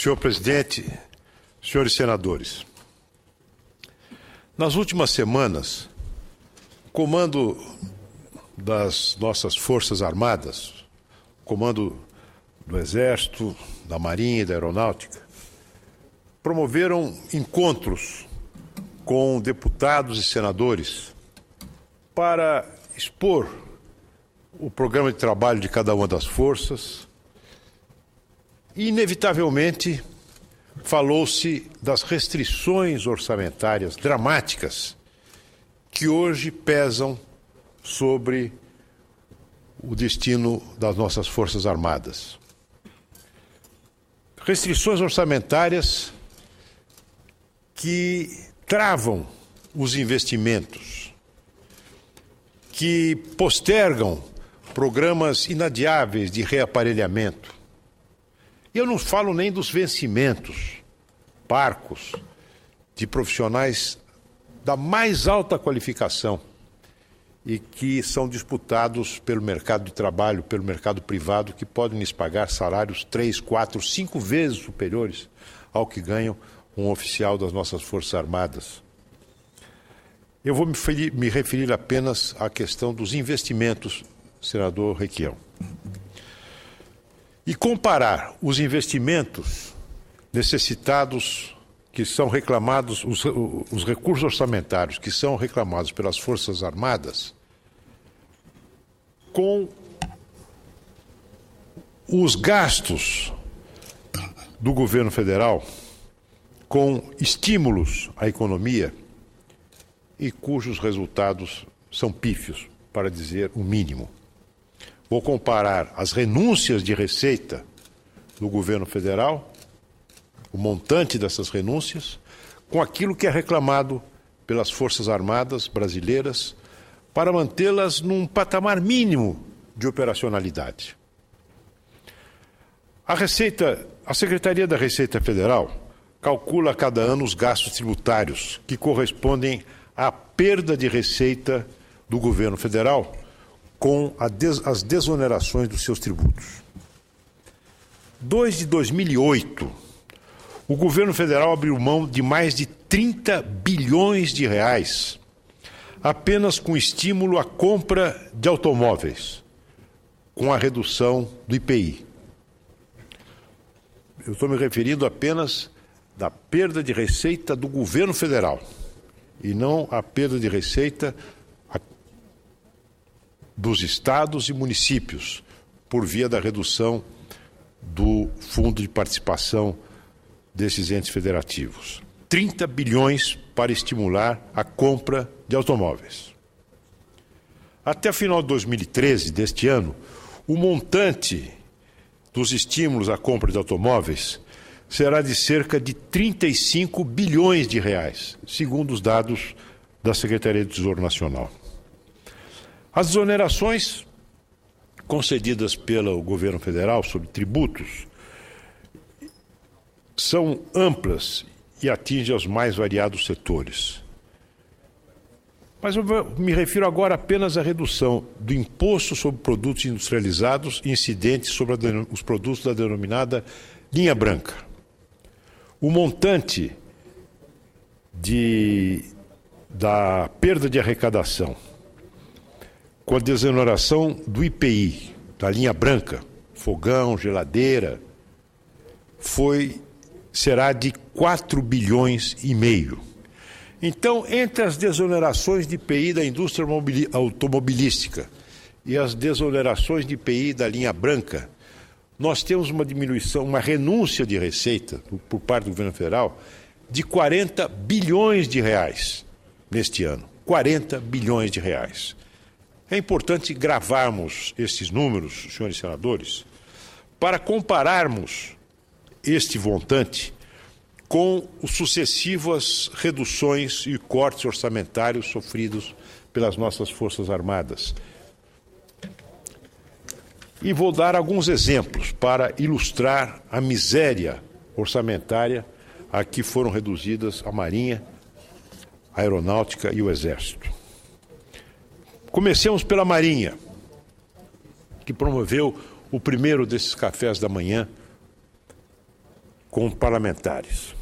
Senhor presidente, senhores senadores, nas últimas semanas, o comando das nossas Forças Armadas, o comando do Exército, da Marinha e da Aeronáutica, promoveram encontros com deputados e senadores para expor o programa de trabalho de cada uma das forças e, inevitavelmente, falou-se das restrições orçamentárias dramáticas que hoje pesam sobre o destino das nossas Forças Armadas. Restrições orçamentárias que travam os investimentos, que postergam programas inadiáveis de reaparelhamento. Eu não falo nem dos vencimentos parcos de profissionais da mais alta qualificação e que são disputados pelo mercado de trabalho, pelo mercado privado, que podem lhes pagar salários 3, 4, 5 vezes superiores ao que ganham um oficial das nossas Forças Armadas. Eu vou me referir apenas à questão dos investimentos, senador Requião. E comparar os investimentos necessitados, que são reclamados, os recursos orçamentários que são reclamados pelas Forças Armadas, com os gastos do governo federal, com estímulos à economia e cujos resultados são pífios, para dizer o mínimo. Vou comparar as renúncias de receita do governo federal, o montante dessas renúncias, com aquilo que é reclamado pelas Forças Armadas brasileiras para mantê-las num patamar mínimo de operacionalidade. A Secretaria da Receita Federal calcula a cada ano os gastos tributários que correspondem à perda de receita do governo federal com as desonerações dos seus tributos. Desde 2008, o governo federal abriu mão de mais de 30 bilhões de reais apenas com estímulo à compra de automóveis, com a redução do IPI. Eu estou me referindo apenas da perda de receita do governo federal e não à perda de receita dos estados e municípios, por via da redução do fundo de participação desses entes federativos. 30 bilhões para estimular a compra de automóveis. Até o final de 2013, deste ano, o montante dos estímulos à compra de automóveis será de cerca de 35 bilhões de reais, segundo os dados da Secretaria do Tesouro Nacional. As desonerações concedidas pelo governo federal sobre tributos são amplas e atingem os mais variados setores. Mas eu me refiro agora apenas à redução do imposto sobre produtos industrializados incidentes sobre os produtos da denominada linha branca. O montante da perda de arrecadação com a desoneração do IPI, da linha branca, fogão, geladeira, será de 4 bilhões e meio. Então, entre as desonerações de IPI da indústria automobilística e as desonerações de IPI da linha branca, nós temos uma diminuição, uma renúncia de receita por parte do governo federal de 40 bilhões de reais neste ano. 40 bilhões de reais. É importante gravarmos estes números, senhores senadores, para compararmos este montante com as sucessivas reduções e cortes orçamentários sofridos pelas nossas Forças Armadas. E vou dar alguns exemplos para ilustrar a miséria orçamentária a que foram reduzidas a Marinha, a Aeronáutica e o Exército. Comecemos pela Marinha, que promoveu o primeiro desses cafés da manhã com parlamentares.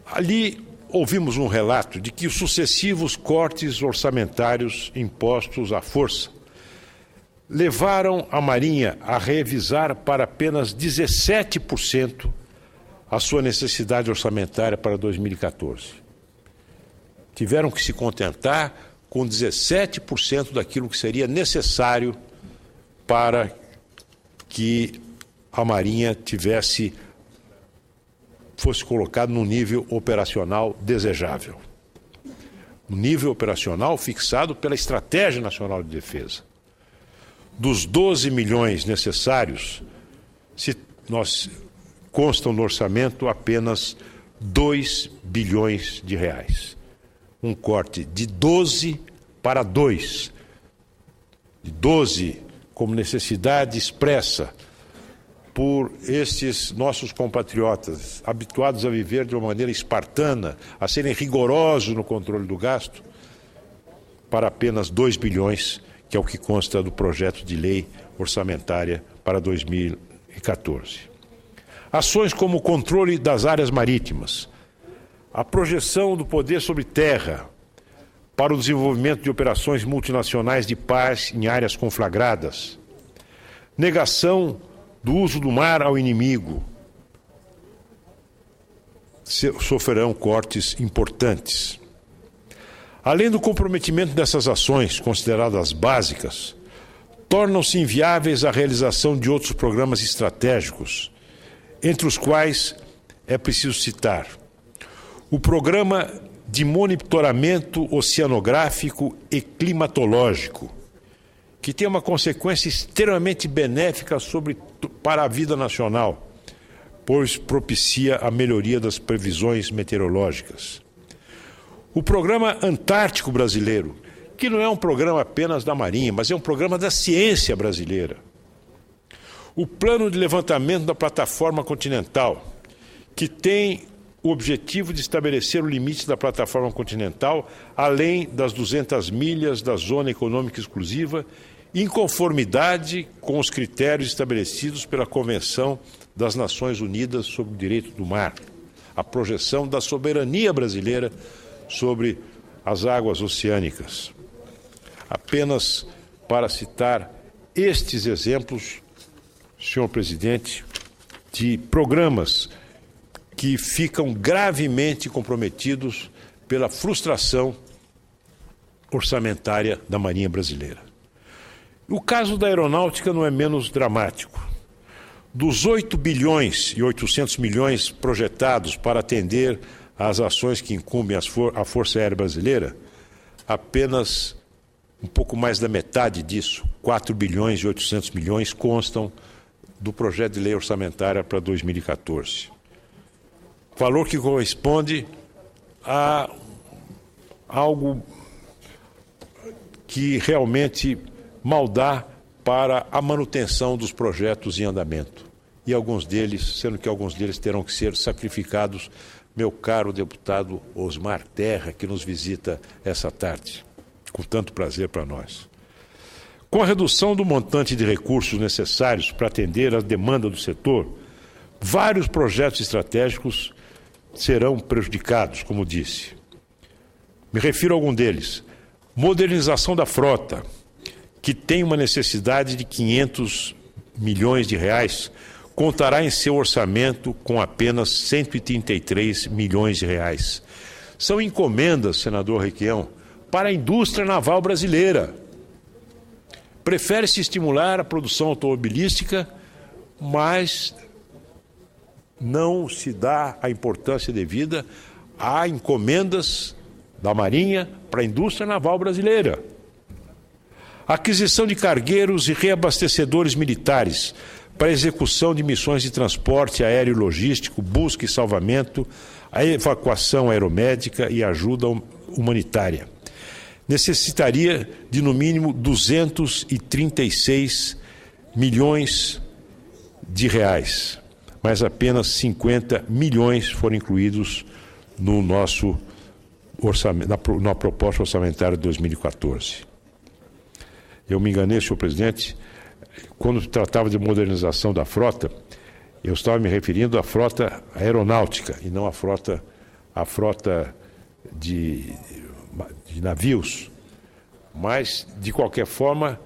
Ali ouvimos um relato de que os sucessivos cortes orçamentários impostos à força levaram a Marinha a revisar para apenas 17% a sua necessidade orçamentária para 2014. Tiveram que se contentar com 17% daquilo que seria necessário para que a Marinha fosse colocado no nível operacional desejável. Um nível operacional fixado pela Estratégia Nacional de Defesa. Dos 12 milhões necessários, constam no orçamento apenas 2 bilhões de reais. Um corte de 12 para 2. De 12 como necessidade expressa por estes nossos compatriotas, habituados a viver de uma maneira espartana, a serem rigorosos no controle do gasto, para apenas 2 bilhões, que é o que consta do projeto de lei orçamentária para 2014. Ações como o controle das áreas marítimas, a projeção do poder sobre terra para o desenvolvimento de operações multinacionais de paz em áreas conflagradas, negação do uso do mar ao inimigo, sofrerão cortes importantes. Além do comprometimento dessas ações, consideradas básicas, tornam-se inviáveis a realização de outros programas estratégicos, entre os quais é preciso citar o Programa de Monitoramento Oceanográfico e Climatológico, que tem uma consequência extremamente benéfica para a vida nacional, pois propicia a melhoria das previsões meteorológicas. O Programa Antártico Brasileiro, que não é um programa apenas da Marinha, mas é um programa da ciência brasileira. O Plano de Levantamento da Plataforma Continental, que tem o objetivo de estabelecer o limite da plataforma continental além das 200 milhas da Zona Econômica Exclusiva, em conformidade com os critérios estabelecidos pela Convenção das Nações Unidas sobre o Direito do Mar, a projeção da soberania brasileira sobre as águas oceânicas. Apenas para citar estes exemplos, senhor presidente, de programas que ficam gravemente comprometidos pela frustração orçamentária da Marinha Brasileira. O caso da aeronáutica não é menos dramático. Dos 8 bilhões e 800 milhões projetados para atender às ações que incumbem a Força Aérea Brasileira, apenas um pouco mais da metade disso, 4 bilhões e 800 milhões, constam do projeto de lei orçamentária para 2014. Valor que corresponde a algo que realmente mal dá para a manutenção dos projetos em andamento. E alguns deles, sendo que alguns deles terão que ser sacrificados, meu caro deputado Osmar Terra, que nos visita essa tarde, com tanto prazer para nós. Com a redução do montante de recursos necessários para atender à demanda do setor, vários projetos estratégicos serão prejudicados, como disse. Me refiro a algum deles. Modernização da frota, que tem uma necessidade de 500 milhões de reais, contará em seu orçamento com apenas 133 milhões de reais. São encomendas, senador Requião, para a indústria naval brasileira. Prefere-se estimular a produção automobilística, mas não se dá a importância devida a encomendas da Marinha para a indústria naval brasileira. Aquisição de cargueiros e reabastecedores militares para execução de missões de transporte aéreo e logístico, busca e salvamento, a evacuação aeromédica e ajuda humanitária. Necessitaria de, no mínimo, 236 milhões de reais, mas apenas 50 milhões foram incluídos no nosso orçamento, na proposta orçamentária de 2014. Eu me enganei, senhor presidente, quando tratava de modernização da frota, Eu estava me referindo à frota aeronáutica e não à frota de navios. Mas, de qualquer forma,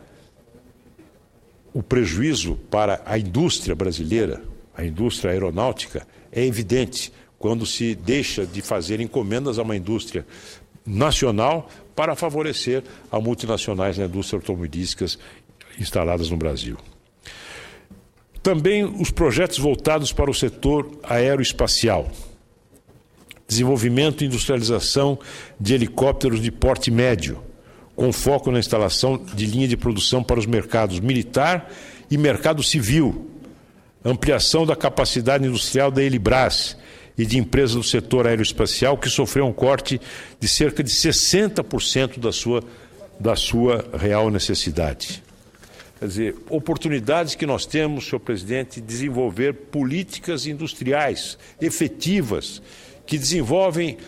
o prejuízo para a indústria brasileira, a indústria aeronáutica, é evidente quando se deixa de fazer encomendas a uma indústria nacional para favorecer a multinacionais na indústria automobilística instaladas no Brasil. Também os projetos voltados para o setor aeroespacial. Desenvolvimento e industrialização de helicópteros de porte médio, com foco na instalação de linha de produção para os mercados militar e mercado civil. Ampliação da capacidade industrial da Elibras e de empresas do setor aeroespacial, que sofreu um corte de cerca de 60% da sua real necessidade. Quer dizer, oportunidades que nós temos, senhor presidente, de desenvolver políticas industriais efetivas, que desenvolvem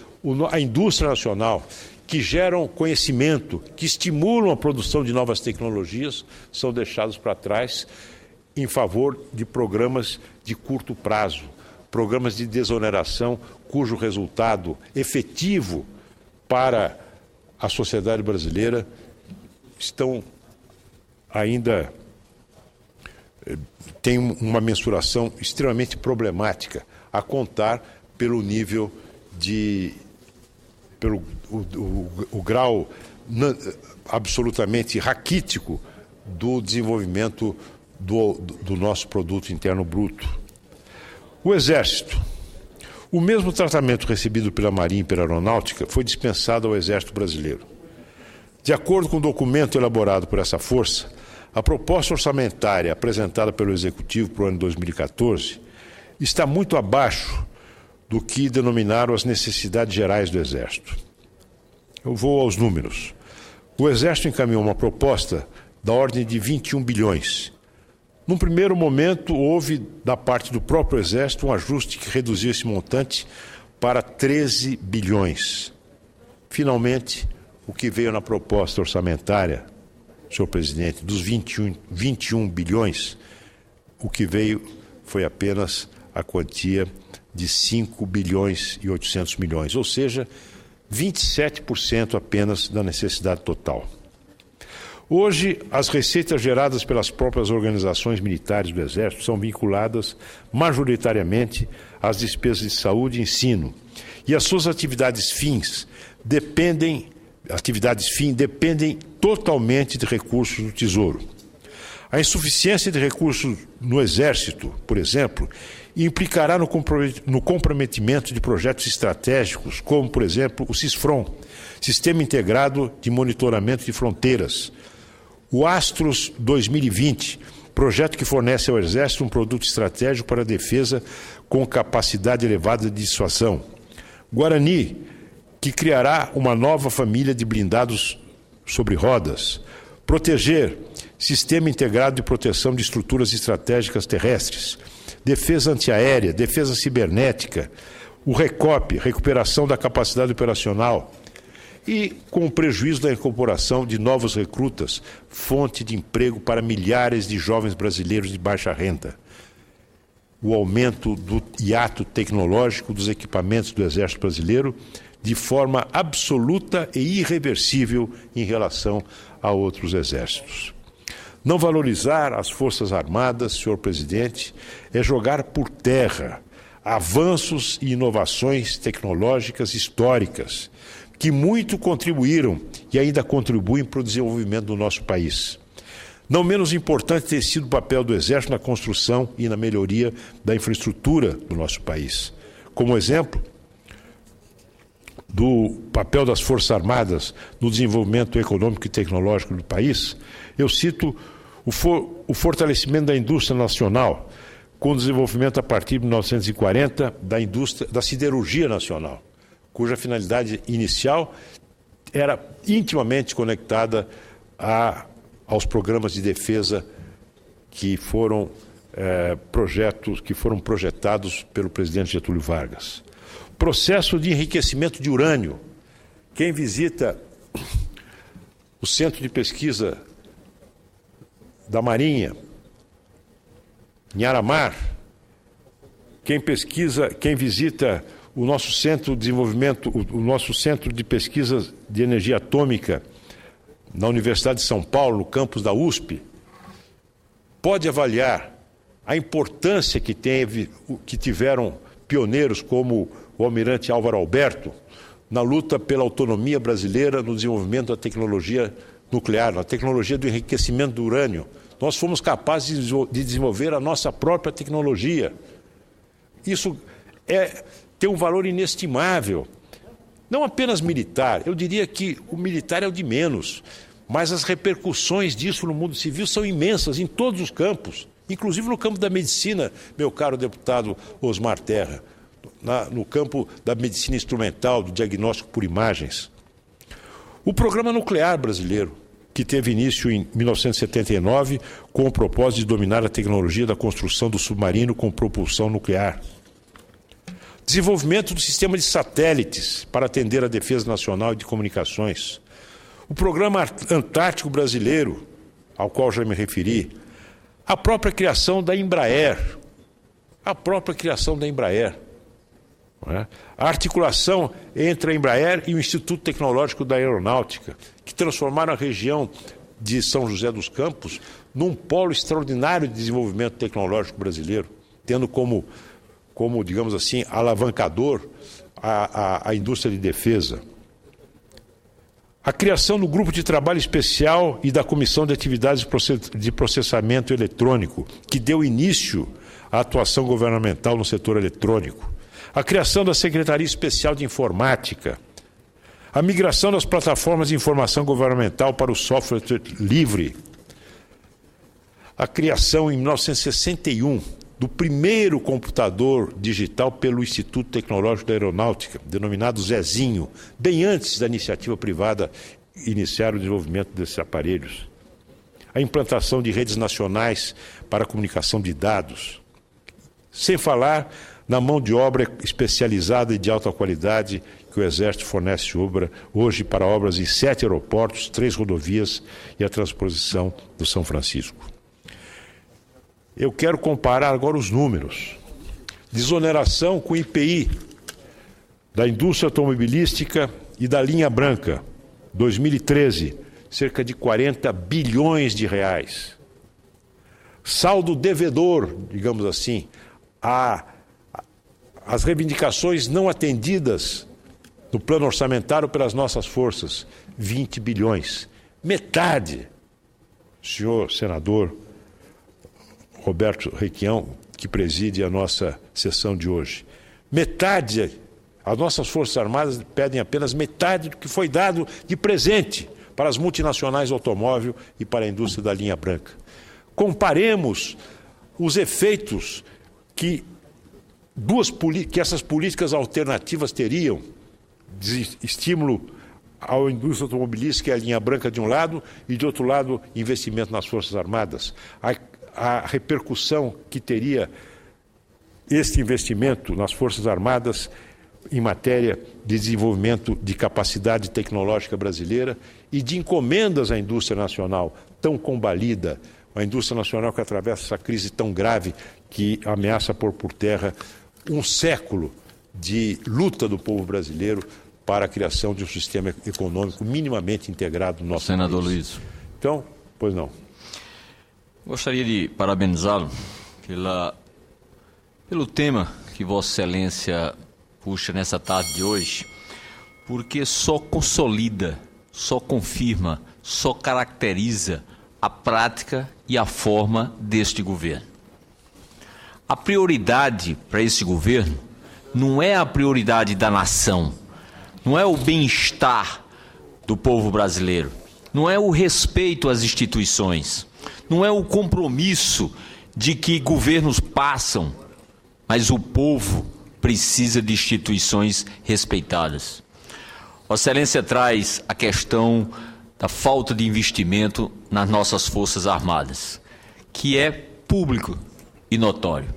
a indústria nacional, que geram conhecimento, que estimulam a produção de novas tecnologias, são deixados para trás em favor de programas de curto prazo, programas de desoneração cujo resultado efetivo para a sociedade brasileira estão ainda tem uma mensuração extremamente problemática, a contar pelo nível o grau absolutamente raquítico do desenvolvimento do nosso produto interno bruto. O Exército. O mesmo tratamento recebido pela Marinha e pela Aeronáutica foi dispensado ao Exército Brasileiro. De acordo com o documento elaborado por essa força, a proposta orçamentária apresentada pelo Executivo para o ano 2014 está muito abaixo do que denominaram as necessidades gerais do Exército. Eu vou aos números. O Exército encaminhou uma proposta da ordem de 21 bilhões. Num primeiro momento, houve, da parte do próprio Exército, um ajuste que reduziu esse montante para 13 bilhões. Finalmente, o que veio na proposta orçamentária, senhor presidente, dos 21 bilhões, o que veio foi apenas a quantia de 5 bilhões e 800 milhões, ou seja, 27% apenas da necessidade total. Hoje, as receitas geradas pelas próprias organizações militares do Exército são vinculadas majoritariamente às despesas de saúde e ensino, e as suas atividades fim dependem totalmente de recursos do Tesouro. A insuficiência de recursos no Exército, por exemplo, implicará no comprometimento de projetos estratégicos, como, por exemplo, o CISFRON, Sistema Integrado de Monitoramento de Fronteiras, o Astros 2020, projeto que fornece ao Exército um produto estratégico para a defesa com capacidade elevada de dissuasão. Guarani, que criará uma nova família de blindados sobre rodas. Proteger, Sistema Integrado de Proteção de Estruturas Estratégicas Terrestres. Defesa antiaérea, defesa cibernética, o RECOP, recuperação da capacidade operacional, e com o prejuízo da incorporação de novos recrutas, fonte de emprego para milhares de jovens brasileiros de baixa renda. O aumento do hiato tecnológico dos equipamentos do Exército Brasileiro de forma absoluta e irreversível em relação a outros exércitos. Não valorizar as Forças Armadas, senhor presidente, é jogar por terra avanços e inovações tecnológicas históricas que muito contribuíram e ainda contribuem para o desenvolvimento do nosso país. Não menos importante ter sido o papel do Exército na construção e na melhoria da infraestrutura do nosso país. Como exemplo do papel das Forças Armadas no desenvolvimento econômico e tecnológico do país, eu cito o fortalecimento da indústria nacional, com o desenvolvimento a partir de 1940 da siderurgia nacional, cuja finalidade inicial era intimamente conectada aos programas de defesa que foram projetados pelo presidente Getúlio Vargas. Processo de enriquecimento de urânio. Quem visita o Centro de Pesquisa da Marinha, em Aramar, Quem visita o nosso centro de desenvolvimento, o nosso centro de pesquisa de energia atômica na Universidade de São Paulo, no campus da USP, pode avaliar a importância que tiveram pioneiros como o almirante Álvaro Alberto na luta pela autonomia brasileira no desenvolvimento da tecnologia nuclear, na tecnologia do enriquecimento do urânio. Nós fomos capazes de desenvolver a nossa própria tecnologia. Isso tem um valor inestimável. Não apenas militar, eu diria que o militar é o de menos, mas as repercussões disso no mundo civil são imensas em todos os campos, inclusive no campo da medicina, meu caro deputado Osmar Terra, no campo da medicina instrumental, do diagnóstico por imagens. O programa nuclear brasileiro, que teve início em 1979 com o propósito de dominar a tecnologia da construção do submarino com propulsão nuclear. Desenvolvimento do sistema de satélites para atender a defesa nacional e de comunicações. O programa Antártico Brasileiro, ao qual já me referi. A própria criação da Embraer. A articulação entre a Embraer e o Instituto Tecnológico da Aeronáutica, que transformaram a região de São José dos Campos num polo extraordinário de desenvolvimento tecnológico brasileiro, tendo como digamos assim, alavancador a indústria de defesa. A criação do Grupo de Trabalho Especial e da Comissão de Atividades de Processamento Eletrônico, que deu início à atuação governamental no setor eletrônico. A criação da Secretaria Especial de Informática. A migração das plataformas de informação governamental para o software livre. A criação, em 1961, do primeiro computador digital pelo Instituto Tecnológico da Aeronáutica, denominado Zezinho, bem antes da iniciativa privada iniciar o desenvolvimento desses aparelhos. A implantação de redes nacionais para a comunicação de dados. Sem falar na mão de obra especializada e de alta qualidade que o Exército fornece hoje para obras em 7 aeroportos, 3 rodovias e a transposição do São Francisco. Eu quero comparar agora os números. Desoneração com IPI da indústria automobilística e da linha branca. 2013, cerca de 40 bilhões de reais. Saldo devedor, digamos assim, as reivindicações não atendidas no plano orçamentário pelas nossas forças, 20 bilhões. Metade, senhor senador Roberto Requião, que preside a nossa sessão de hoje. Metade, as nossas Forças Armadas pedem apenas metade do que foi dado de presente para as multinacionais automóvel e para a indústria da linha branca. Comparemos os efeitos que essas políticas alternativas teriam, de estímulo à indústria automobilística e à linha branca de um lado, e de outro lado, investimento nas Forças Armadas. A repercussão que teria este investimento nas Forças Armadas em matéria de desenvolvimento de capacidade tecnológica brasileira e de encomendas à indústria nacional tão combalida, a indústria nacional que atravessa essa crise tão grave que ameaça pôr por terra um século de luta do povo brasileiro para a criação de um sistema econômico minimamente integrado no nosso país. Senador Luiz. Então, pois não. Gostaria de parabenizá-lo pelo tema que Vossa Excelência puxa nessa tarde de hoje, porque só consolida, só confirma, só caracteriza a prática e a forma deste governo. A prioridade para esse governo não é a prioridade da nação, não é o bem-estar do povo brasileiro, não é o respeito às instituições, não é o compromisso de que governos passam, mas o povo precisa de instituições respeitadas. Vossa Excelência traz a questão da falta de investimento nas nossas Forças Armadas, que é público e notório.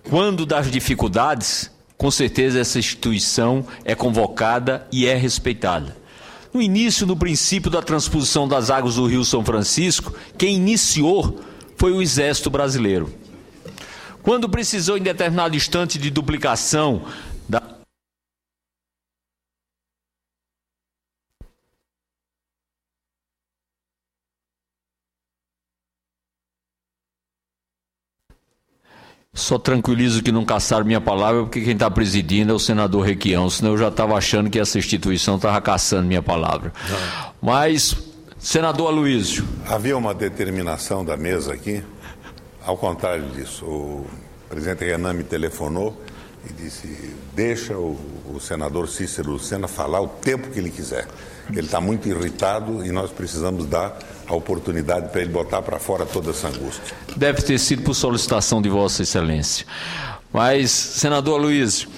Quando das dificuldades, com certeza essa instituição é convocada e é respeitada. No início, no princípio da transposição das águas do Rio São Francisco, quem iniciou foi o Exército Brasileiro. Quando precisou em determinado instante de duplicação da... Só tranquilizo que não caçaram minha palavra, porque quem está presidindo é o senador Requião, senão eu já estava achando que essa instituição estava caçando minha palavra. Não. Mas, senador Aloysio... Havia uma determinação da mesa aqui, ao contrário disso. O presidente Renan me telefonou e disse, deixa o senador Cícero Lucena falar o tempo que ele quiser. Ele está muito irritado e nós precisamos dar a oportunidade para ele botar para fora toda essa angústia. Deve ter sido por solicitação de Vossa Excelência. Mas, senador Aloysio,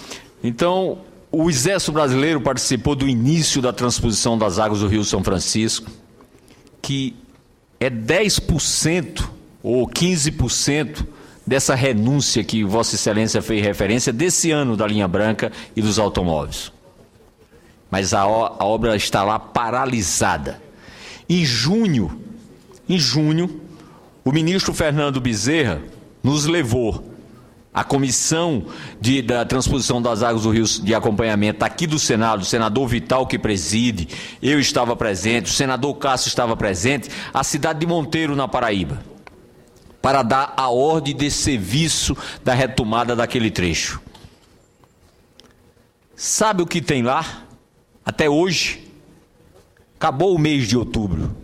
então, o Exército Brasileiro participou do início da transposição das águas do Rio São Francisco, que é 10% ou 15% dessa renúncia que Vossa Excelência fez referência desse ano da linha branca e dos automóveis. Mas a obra está lá paralisada. Em junho, o ministro Fernando Bezerra nos levou à comissão da transposição das águas do Rio de acompanhamento aqui do Senado, o senador Vital que preside, eu estava presente, o senador Cássio estava presente, à cidade de Monteiro, na Paraíba, para dar a ordem de serviço da retomada daquele trecho. Sabe o que tem lá? Até hoje, acabou o mês de outubro,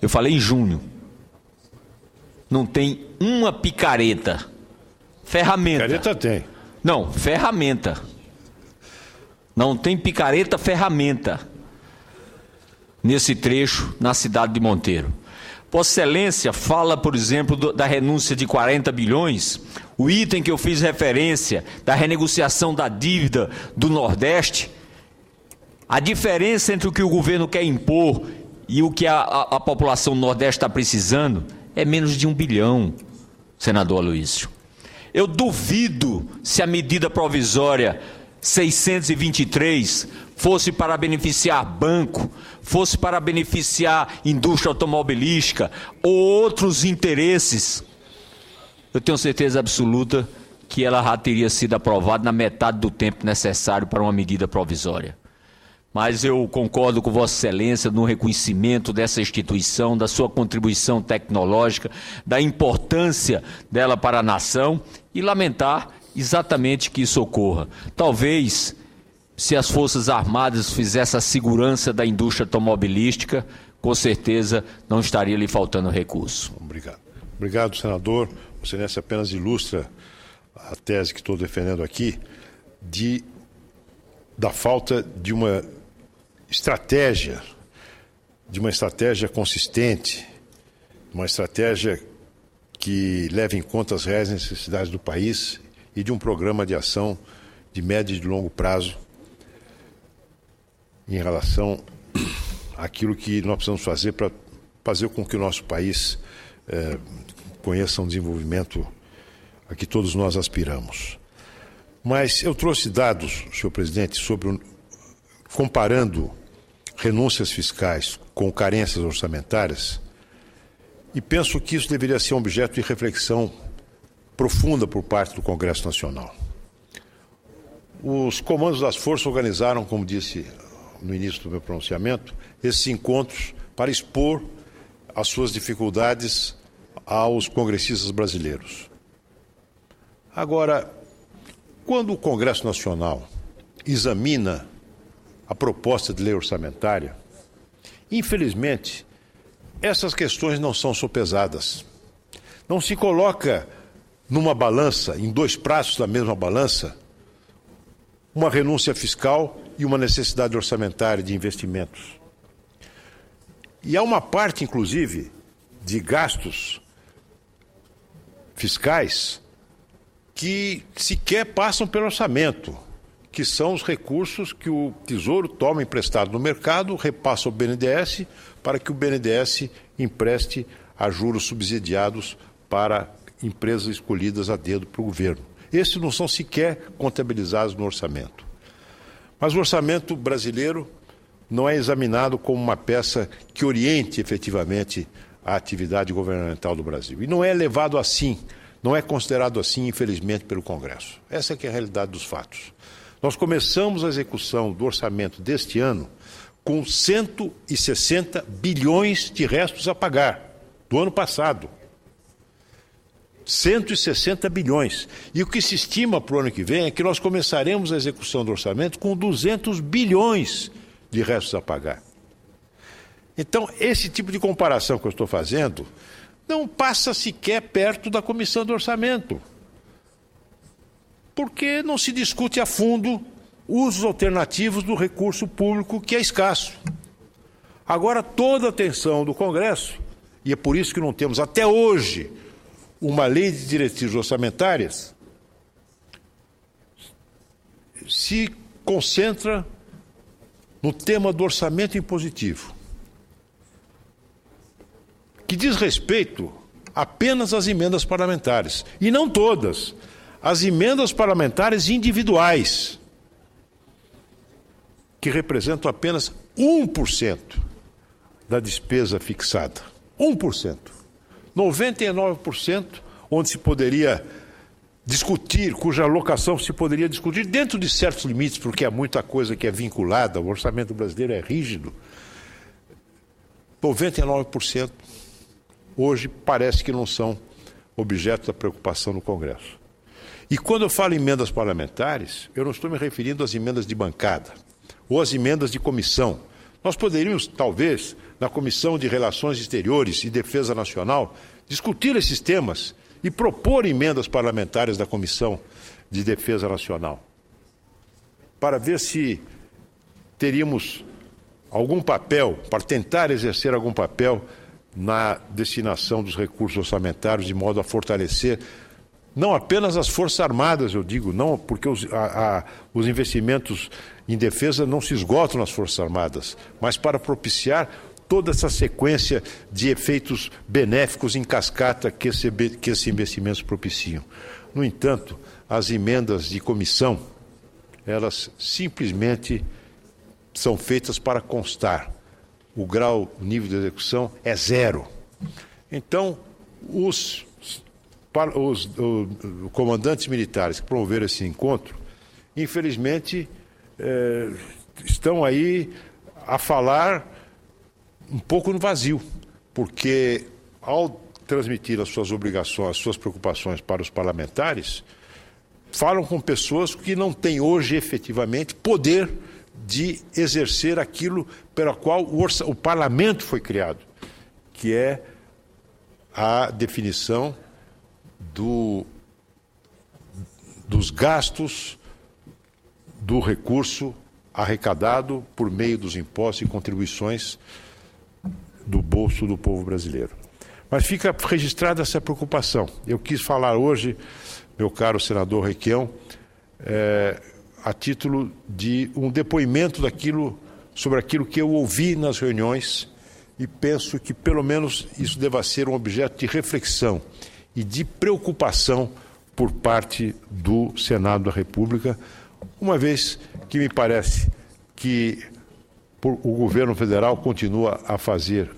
eu falei em junho, não tem uma picareta, ferramenta. Picareta tem. Não, ferramenta. Não tem picareta, ferramenta nesse trecho na cidade de Monteiro. Vossa Excelência fala, por exemplo, da renúncia de 40 bilhões, o item que eu fiz referência da renegociação da dívida do Nordeste. A diferença entre o que o governo quer impor e o que a população do Nordeste está precisando é menos de 1 bilhão, senador Aloysio. Eu duvido se a medida provisória 623 fosse para beneficiar banco, fosse para beneficiar indústria automobilística ou outros interesses. Eu tenho certeza absoluta que ela já teria sido aprovada na metade do tempo necessário para uma medida provisória. Mas eu concordo com Vossa Excelência no reconhecimento dessa instituição, da sua contribuição tecnológica, da importância dela para a nação e lamentar exatamente que isso ocorra. Talvez, se as Forças Armadas fizessem a segurança da indústria automobilística, com certeza não estaria lhe faltando recurso. Obrigado. Obrigado, senador. Vossa Excelência apenas ilustra a tese que estou defendendo aqui da falta de uma estratégia consistente, uma estratégia que leve em conta as reais necessidades do país e de um programa de ação de médio e de longo prazo em relação àquilo que nós precisamos fazer para fazer com que o nosso país conheça um desenvolvimento a que todos nós aspiramos. Mas eu trouxe dados, senhor presidente, comparando renúncias fiscais com carências orçamentárias, e penso que isso deveria ser um objeto de reflexão profunda por parte do Congresso Nacional. Os comandos das forças organizaram, como disse no início do meu pronunciamento, esses encontros para expor as suas dificuldades aos congressistas brasileiros. Agora, quando o Congresso Nacional examina a proposta de lei orçamentária, infelizmente, essas questões não são sopesadas. Não se coloca numa balança, em dois pratos da mesma balança, uma renúncia fiscal e uma necessidade orçamentária de investimentos. E há uma parte, inclusive, de gastos fiscais que sequer passam pelo orçamento, que são os recursos que o Tesouro toma emprestado no mercado, repassa ao BNDES, para que o BNDES empreste a juros subsidiados para empresas escolhidas a dedo para o governo. Esses não são sequer contabilizados no orçamento. Mas o orçamento brasileiro não é examinado como uma peça que oriente efetivamente a atividade governamental do Brasil. E não é levado assim Não é considerado assim, infelizmente, pelo Congresso. Essa é que é a realidade dos fatos. Nós começamos a execução do orçamento deste ano com 160 bilhões de restos a pagar, do ano passado. 160 bilhões. E o que se estima para o ano que vem é que nós começaremos a execução do orçamento com 200 bilhões de restos a pagar. Então, esse tipo de comparação que eu estou fazendo não passa sequer perto da Comissão do Orçamento, porque não se discute a fundo usos alternativos do recurso público, que é escasso. Agora, toda a atenção do Congresso, e é por isso que não temos até hoje uma lei de diretrizes orçamentárias, se concentra no tema do orçamento impositivo, que diz respeito apenas às emendas parlamentares, e não todas, as emendas parlamentares individuais, que representam apenas 1% da despesa fixada. 1%. 99% onde se poderia discutir, cuja alocação se poderia discutir dentro de certos limites, porque há muita coisa que é vinculada, o orçamento brasileiro é rígido. 99% hoje parece que não são objeto da preocupação do Congresso. E quando eu falo em emendas parlamentares, eu não estou me referindo às emendas de bancada ou às emendas de comissão. Nós poderíamos, talvez, na Comissão de Relações Exteriores e Defesa Nacional, discutir esses temas e propor emendas parlamentares da Comissão de Defesa Nacional, para ver se teríamos algum papel, para tentar exercer algum papel na destinação dos recursos orçamentários, de modo a fortalecer não apenas as Forças Armadas, eu digo, não, porque os investimentos em defesa não se esgotam nas Forças Armadas, mas para propiciar toda essa sequência de efeitos benéficos em cascata que esses investimentos propiciam. No entanto, as emendas de comissão, elas simplesmente são feitas para constar. O nível de execução é 0. Então, os comandantes militares que promoveram esse encontro, infelizmente, estão aí a falar um pouco no vazio, porque ao transmitir as suas obrigações, as suas preocupações para os parlamentares, falam com pessoas que não têm hoje efetivamente poder de exercer aquilo pelo qual o parlamento foi criado, que é a definição dos gastos do recurso arrecadado por meio dos impostos e contribuições do bolso do povo brasileiro. Mas fica registrada essa preocupação. Eu quis falar hoje, meu caro senador Requião, a título de um depoimento sobre aquilo que eu ouvi nas reuniões, e penso que pelo menos isso deva ser um objeto de reflexão e de preocupação por parte do Senado da República, uma vez que me parece que o governo federal continua a fazer,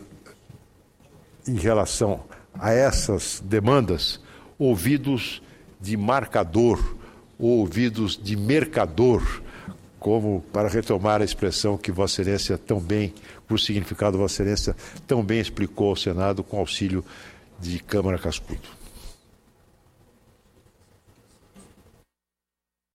em relação a essas demandas, ouvidos de marcador, ou ouvidos de mercador, como, para retomar a expressão que Vossa Excelência tão bem, por significado Vossa Excelência, tão bem explicou ao Senado com auxílio de Câmara Cascudo.